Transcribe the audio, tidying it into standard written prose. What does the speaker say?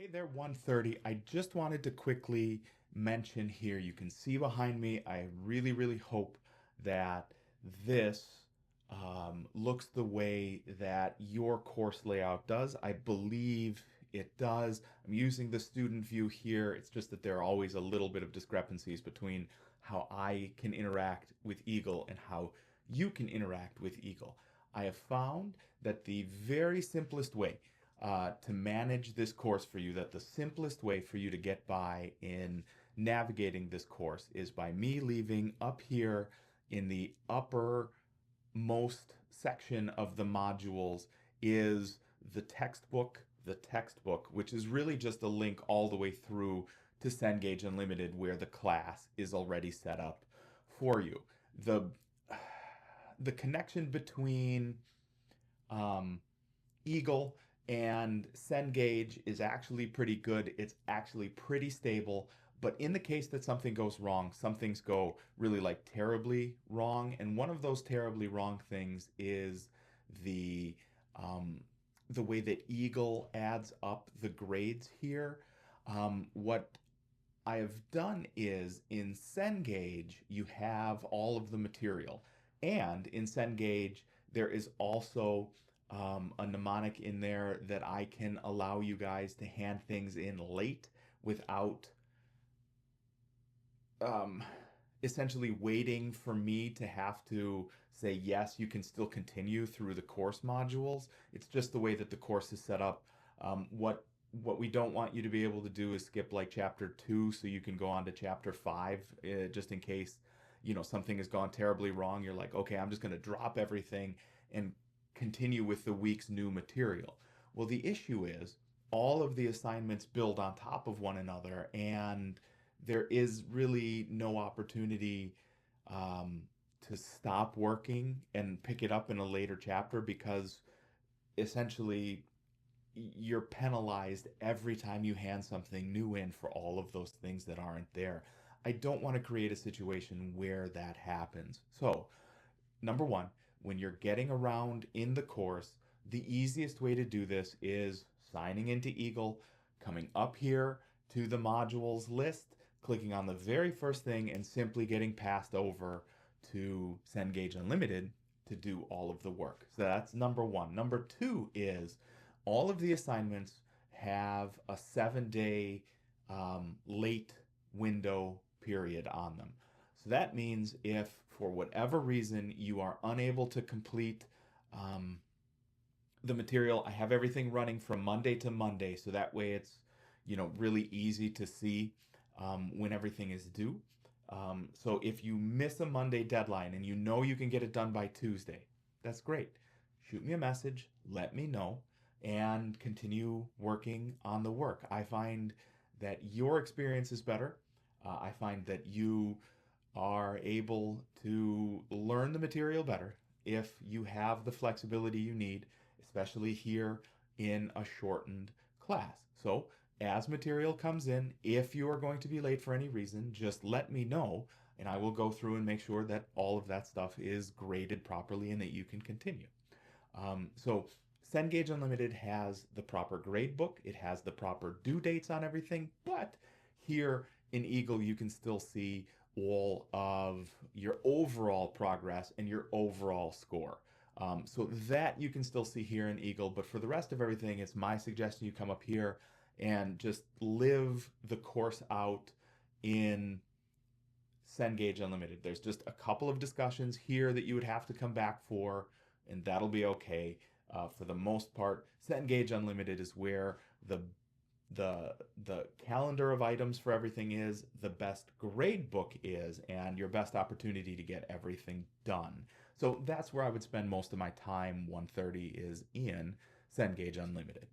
Hey there, 130. I just wanted to quickly mention here, you can see behind me, I really hope that this looks the way that your course layout does. I believe it does. I'm using the student view here. It's just that there are always a little bit of discrepancies between how I can interact with Eagle and how you can interact with Eagle. I have found that the very simplest way to manage this course for you, that the simplest way for you to get by in navigating this course is by me leaving up here in the uppermost section of the modules is the textbook, which is really just a link all the way through to Cengage Unlimited where the class is already set up for you. The connection between Eagle and Cengage is actually pretty good. It's actually pretty stable. But in the case that something goes wrong, some things go really like terribly wrong. And one of those terribly wrong things is the um, the way that Eagle adds up the grades here. What I have done is in Cengage, you have all of the material. And in Cengage, there is also a mnemonic in there that I can allow you guys to hand things in late without um, essentially waiting for me to have to say, yes, you can still continue through the course modules. It's just the way that the course is set up. What we don't want you to be able to do is skip like chapter 2 so you can go on to chapter 5, just in case, something has gone terribly wrong. You're like, okay, I'm just going to drop everything and continue with the week's new material. Well, the issue is all of the assignments build on top of one another, and there is really no opportunity um, to stop working and pick it up in a later chapter because essentially you're penalized every time you hand something new in for all of those things that aren't there. I don't want to create a situation where that happens. So, number one, when you're getting around in the course, the easiest way to do this is signing into Eagle, coming up here to the modules list, clicking on the very first thing, and simply getting passed over to Cengage Unlimited to do all of the work. So that's number one. Number two is all of the assignments have a 7-day late window period on them. So that means if for whatever reason you are unable to complete um, the material, I have everything running from Monday to Monday. So that way it's, really easy to see when everything is due. So if you miss a Monday deadline and you know you can get it done by Tuesday, that's great. Shoot me a message, let me know, and continue working on the work. I find that your experience is better. I find that you are able to learn the material better if you have the flexibility you need, especially here in a shortened class. So, as material comes in, if you are going to be late for any reason, just let me know and I will go through and make sure that all of that stuff is graded properly and that you can continue. So, Cengage Unlimited has the proper grade book, it has the proper due dates on everything, but here in Eagle, you can still see all of your overall progress and your overall score. So that you can still see here in Eagle, but for the rest of everything, it's my suggestion you come up here and just live the course out in Cengage Unlimited. There's just a couple of discussions here that you would have to come back for, and that'll be okay. For the most part, Cengage Unlimited is where the the calendar of items for everything is, the best grade book is, and your best opportunity to get everything done. So that's where I would spend most of my time. 130 is in Cengage Unlimited.